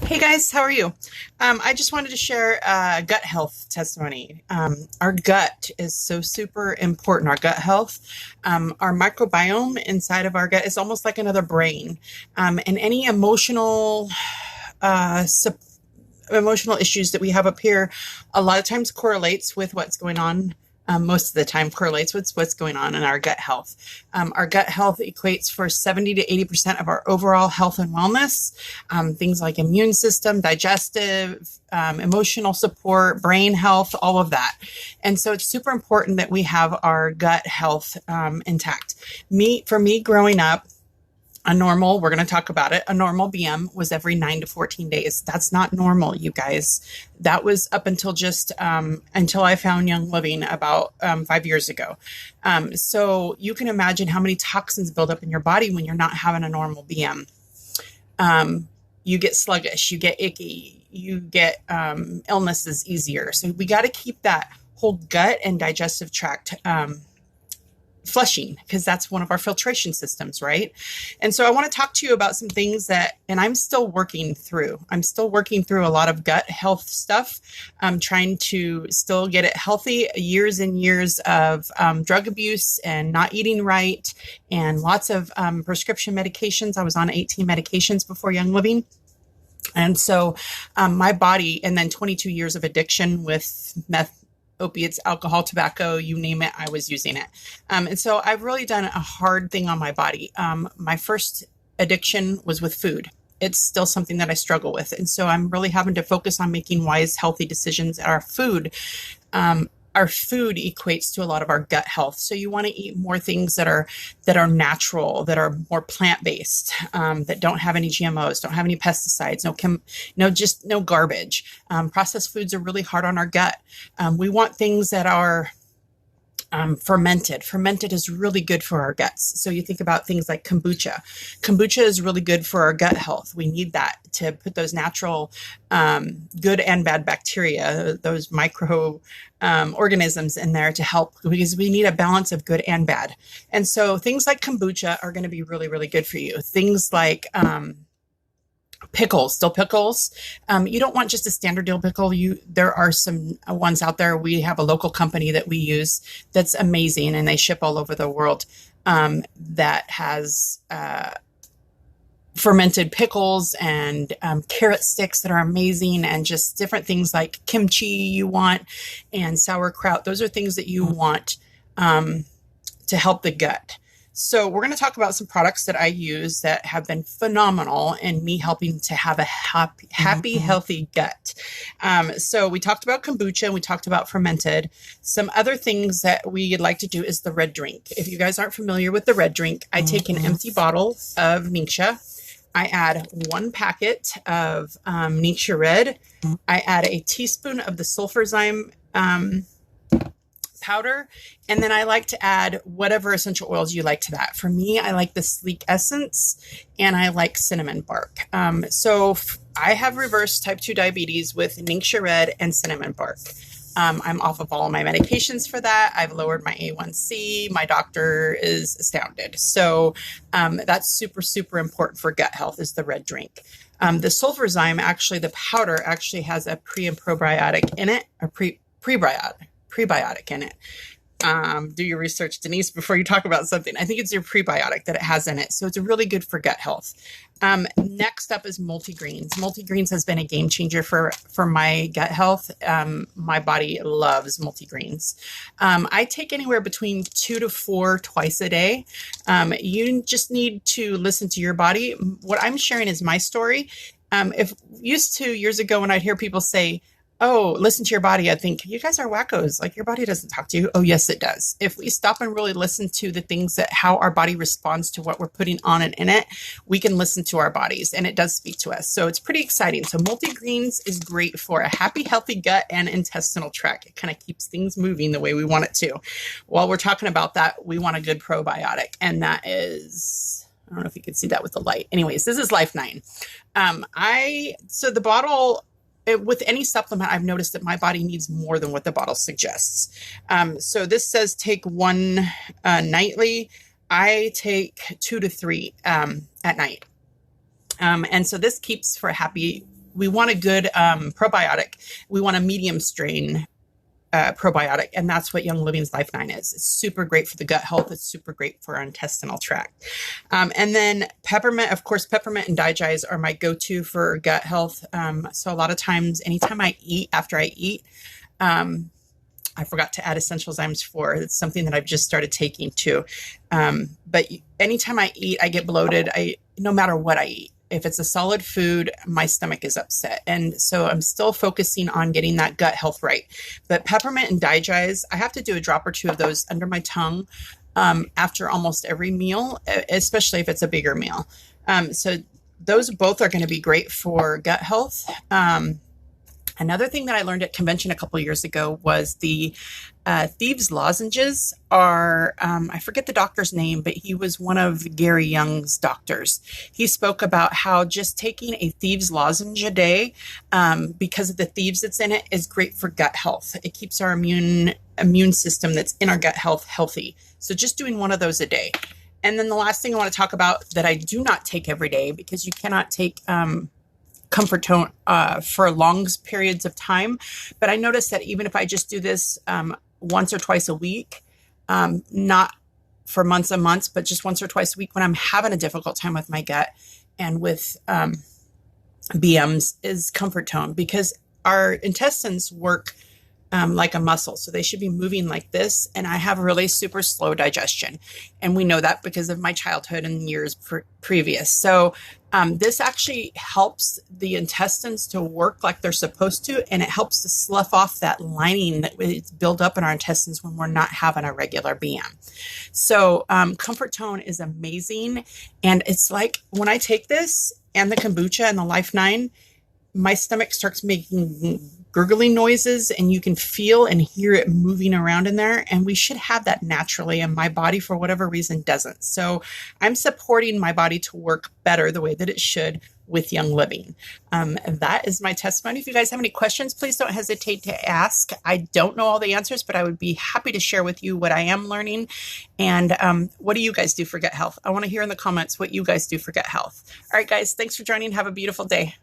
Hey guys, how are you? I just wanted to share a gut health testimony. Our gut is so super important, our gut health. Our microbiome inside of our gut is almost like another brain. And any uh, sup- emotional issues that we have up here a lot of times correlates with what's going on. Most of the time correlates with what's going on in our gut health. Our gut health equates for 70 to 80% of our overall health and wellness. Things like immune system, digestive, emotional support, brain health, all of that. And so it's super important that we have our gut health intact. For me growing up, we're going to talk about it. A normal BM was every 9 to 14 days. That's not normal, you guys. That was up until until I found Young Living about 5 years ago. So you can imagine how many toxins build up in your body when you're not having a normal BM. You get sluggish, you get icky, you get illnesses easier. So we got to keep that whole gut and digestive tract flushing, because that's one of our filtration systems, right? And so I want to talk to you about some things and I'm still working through. I'm still working through a lot of gut health stuff. I'm trying to still get it healthy. Years and years of drug abuse and not eating right, and lots of prescription medications. I was on 18 medications before Young Living. And so my body, and then 22 years of addiction with meth, opiates, alcohol, tobacco, you name it, I was using it. And so I've really done a hard thing on my body. My first addiction was with food. It's still something that I struggle with. And so I'm really having to focus on making wise, healthy decisions. Our food equates to a lot of our gut health. So you want to eat more things that are natural, that are more plant-based, that don't have any GMOs, don't have any pesticides, just no garbage. Processed foods are really hard on our gut. We want things that are fermented. Fermented is really good for our guts. So you think about things like kombucha. Kombucha is really good for our gut health. We need that to put those natural good and bad bacteria, those micro organisms in there to help, because we need a balance of good and bad. And so things like kombucha are going to be really, really good for you. Things like dill pickles. You don't want just a standard dill pickle. There are some ones out there. We have a local company that we use that's amazing, and they ship all over the world. That has fermented pickles and carrot sticks that are amazing, and just different things like kimchi you want, and sauerkraut. Those are things that you want to help the gut. So we're going to talk about some products that I use that have been phenomenal in me helping to have a happy, healthy gut. So we talked about kombucha and we talked about fermented. Some other things that we like to do is the red drink. If you guys aren't familiar with the red drink, I take an empty bottle of Ningxia. I add 1 packet of Ningxia Red. I add a teaspoon of the sulfurzyme powder, and then I like to add whatever essential oils you like to that. For me, I like the sleek essence, and I like cinnamon bark. I have reverse type 2 diabetes with Ningxia Red and cinnamon bark. I'm off of all my medications for that. I've lowered my A1C. My doctor is astounded. So that's super, super important for gut health, is the red drink. The sulfurzyme, actually, the powder actually has a pre and probiotic in it, a prebiotic in it. Do your research, Denise, before you talk about something. I think it's your prebiotic that it has in it. So it's really good for gut health. Next up is multigreens. Multigreens has been a game changer for my gut health. My body loves multigreens. I take anywhere between 2 to 4 twice a day. You just need to listen to your body. What I'm sharing is my story. If used to years ago, when I'd hear people say, "Oh, listen to your body," I think, you guys are wackos. Like, your body doesn't talk to you. Oh, yes, it does. If we stop and really listen to the things how our body responds to what we're putting on and in it, we can listen to our bodies, and it does speak to us. So it's pretty exciting. So multigreens is great for a happy, healthy gut and intestinal tract. It kind of keeps things moving the way we want it to. While we're talking about that, we want a good probiotic, and that is, I don't know if you can see that with the light. Anyways, this is Life 9. So the bottle, with any supplement, I've noticed that my body needs more than what the bottle suggests. So this says take 1 nightly. I take 2 to 3 at night. And so this keeps for a happy, we want a good probiotic. We want a medium strain probiotic, and that's what Young Living's Life 9 is. It's super great for the gut health. It's super great for our intestinal tract. And then peppermint, of course, peppermint and Digest are my go-to for gut health. So a lot of times, anytime I eat, after I eat, I forgot to add essential zymes 4. It's something that I've just started taking too. But anytime I eat, I get bloated. No matter what I eat. If it's a solid food, my stomach is upset. And so I'm still focusing on getting that gut health right. But peppermint and Digest, I have to do a drop or two of those under my tongue after almost every meal, especially if it's a bigger meal. So those both are going to be great for gut health. Another thing that I learned at convention a couple years ago was the Thieves lozenges are, I forget the doctor's name, but he was one of Gary Young's doctors. He spoke about how just taking a Thieves lozenge a day, because of the thieves that's in it, is great for gut health. It keeps our immune system that's in our gut health healthy. So just doing one of those a day. And then the last thing I want to talk about that I do not take every day, because you cannot take Comfort Tone for long periods of time. But I noticed that even if I just do this once or twice a week, not for months and months, but just once or twice a week when I'm having a difficult time with my gut and with BMs, is Comfort Tone, because our intestines work like a muscle. So they should be moving like this. And I have really super slow digestion. And we know that because of my childhood and years previous. So this actually helps the intestines to work like they're supposed to. And it helps to slough off that lining that is built up in our intestines when we're not having a regular BM. So Comfort Tone is amazing. And it's like when I take this and the kombucha and the Life 9, my stomach starts making gurgling noises, and you can feel and hear it moving around in there. And we should have that naturally, and my body, for whatever reason, doesn't. So I'm supporting my body to work better the way that it should with Young Living. And that is my testimony. If you guys have any questions, please don't hesitate to ask. I don't know all the answers, but I would be happy to share with you what I am learning. And what do you guys do for gut health? I want to hear in the comments what you guys do for gut health. All right, guys, thanks for joining. Have a beautiful day.